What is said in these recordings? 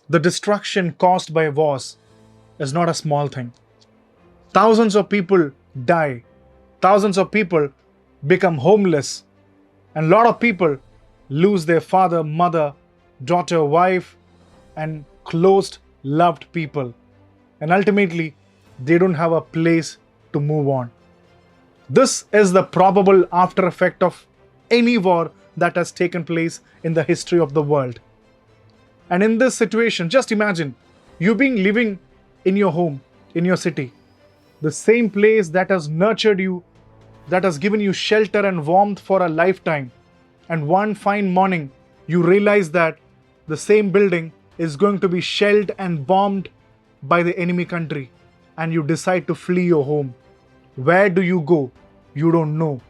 The destruction caused by wars is not a small thing. Thousands of people die. Thousands of people become homeless. And a lot of people lose their father, mother, daughter, wife, and close, loved people. And ultimately, they don't have a place to move on. This is the probable after effect of any war that has taken place in the history of the world. And in this situation, just imagine you being living in your home, in your city, the same place that has nurtured you, that has given you shelter and warmth for a lifetime. And one fine morning, you realize that the same building is going to be shelled and bombed by the enemy country, and you decide to flee your home. Where do you go? You don't know.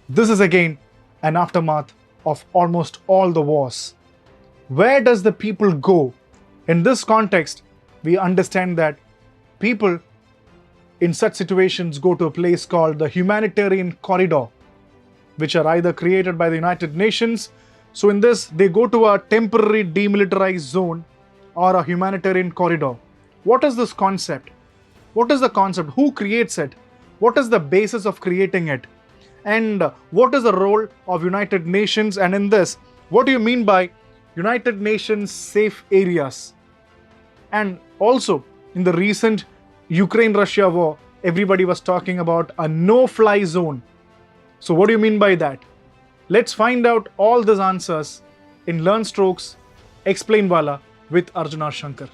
This is again an aftermath of almost all the wars. Where does the people go? In this context, we understand that people in such situations go to a place called the humanitarian corridor, which are either created by the United Nations. So in this, they go to a temporary demilitarized zone or a humanitarian corridor. What is this concept? What is the concept? Who creates it? What is the basis of creating it? And what is the role of United Nations? And in this, what do you mean by United Nations safe areas? And also, in the recent Ukraine-Russia war, everybody was talking about a no-fly zone. So what do you mean by that? Let's find out all these answers in LearnStroke's Explain Wallah with Arjun or Shaankar.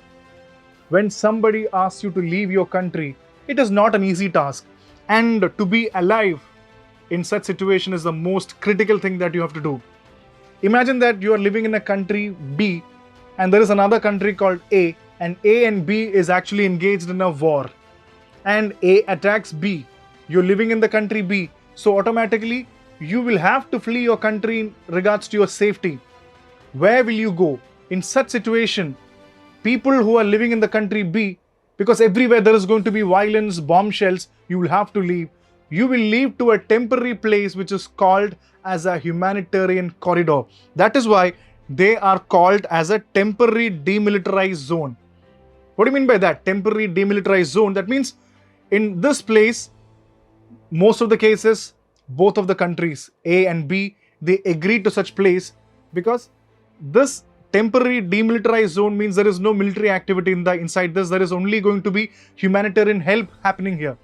When somebody asks you to leave your country, it is not an easy task. And to be alive in such situation is the most critical thing that you have to do. Imagine that you are living in a country B and there is another country called A, and A and B is actually engaged in a war. And A attacks B. You're living in the country B, so automatically you will have to flee your country in regards to your safety. Where will you go? In such situation, people who are living in the country B, because everywhere there is going to be violence, bombshells, you will have to leave. You will leave to a temporary place which is called as a humanitarian corridor. That is why they are called as a temporary demilitarized zone. What do you mean by that? Temporary demilitarized zone. That means in this place, most of the cases, both of the countries, A and B, they agree to such place because this temporary demilitarized zone means there is no military activity inside this. There is only going to be humanitarian help happening here.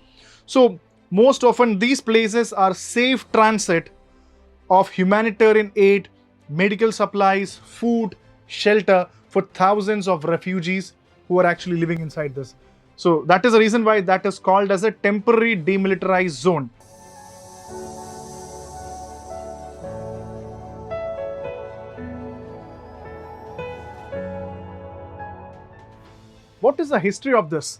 So most often these places are safe transit of humanitarian aid, medical supplies, food, shelter for thousands of refugees who are actually living inside this. So that is the reason why that is called as a temporary demilitarized zone. What is the history of this?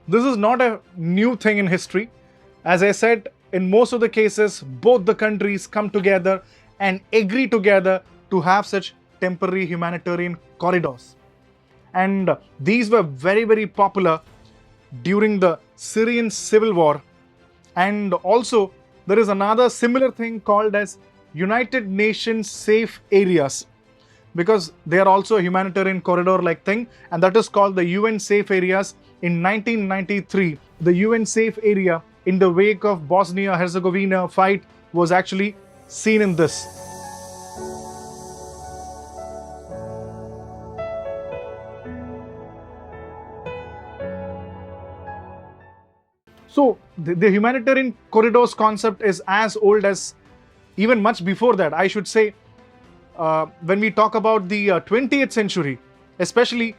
This is not a new thing in history. As I said, in most of the cases, both the countries come together and agree together to have such temporary humanitarian corridors. And these were very, very popular during the Syrian civil war. And also, there is another similar thing called as United Nations safe areas, because they are also a humanitarian corridor like thing, and that is called the UN safe areas. In 1993, the UN safe area in the wake of Bosnia-Herzegovina fight was actually seen in this. So the humanitarian corridors concept is as old as even much before that. I should say, when we talk about the 20th century, especially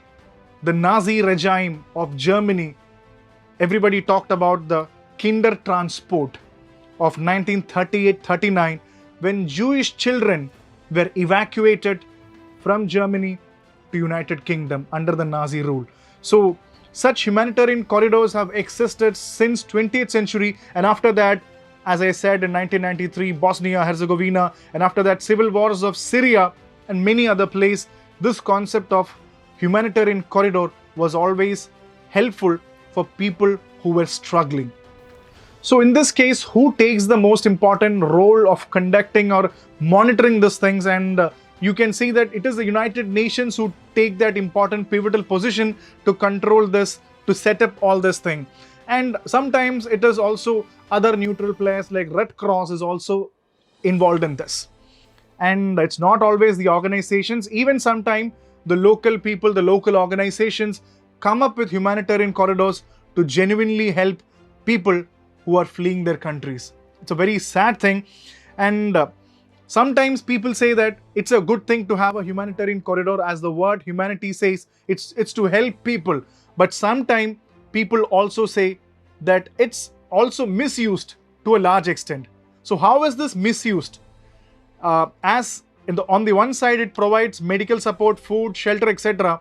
the Nazi regime of Germany, everybody talked about the Kindertransport of 1938-39, when Jewish children were evacuated from Germany to United Kingdom under the Nazi rule. So such humanitarian corridors have existed since 20th century, and after that, as I said, in 1993, Bosnia-Herzegovina, and after that, civil wars of Syria and many other places, this concept of humanitarian corridor was always helpful for people who were struggling. So in this case, who takes the most important role of conducting or monitoring these things? And you can see that it is the United Nations who take that important pivotal position to control this, to set up all this thing. And sometimes it is also other neutral players like Red Cross is also involved in this. And it's not always the organizations, even sometimes the local people, the local organizations come up with humanitarian corridors to genuinely help people who are fleeing their countries. It's a very sad thing. And sometimes people say that it's a good thing to have a humanitarian corridor, as the word humanity says, it's to help people. But sometimes people also say that it's also misused to a large extent. So how is this misused? On the one side, it provides medical support, food, shelter, etc.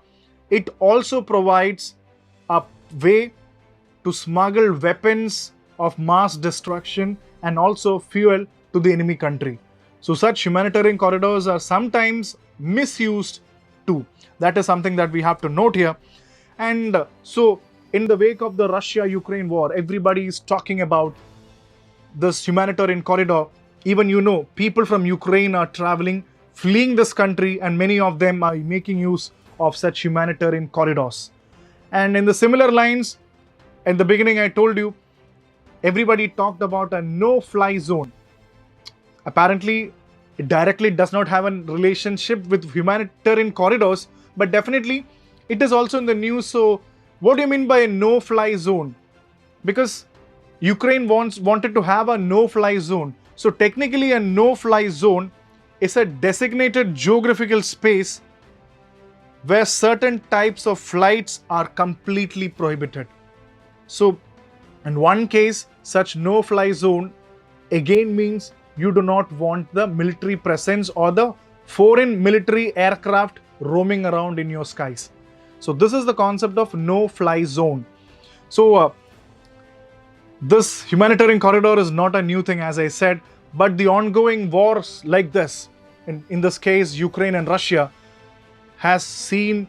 It also provides a way to smuggle weapons of mass destruction and also fuel to the enemy country. So such humanitarian corridors are sometimes misused too. That is something that we have to note here. And so in the wake of the Russia-Ukraine war, everybody is talking about this humanitarian corridor. Even people from Ukraine are traveling, fleeing this country, and many of them are making use of such humanitarian corridors. And in the similar lines, in the beginning I told you, everybody talked about a no-fly zone. Apparently, it directly does not have a relationship with humanitarian corridors, but definitely it is also in the news. So what do you mean by a no-fly zone? Because Ukraine wanted to have a no-fly zone. So technically a no-fly zone is a designated geographical space where certain types of flights are completely prohibited. So in one case, such no-fly zone again means you do not want the military presence or the foreign military aircraft roaming around in your skies. So this is the concept of no-fly zone. So this humanitarian corridor is not a new thing, as I said, but the ongoing wars like this, in this case Ukraine and Russia, has seen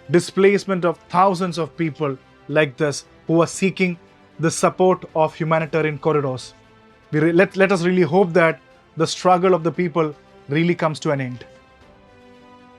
displacement of thousands of people like this who are seeking the support of humanitarian corridors. Let us really hope that the struggle of the people really comes to an end.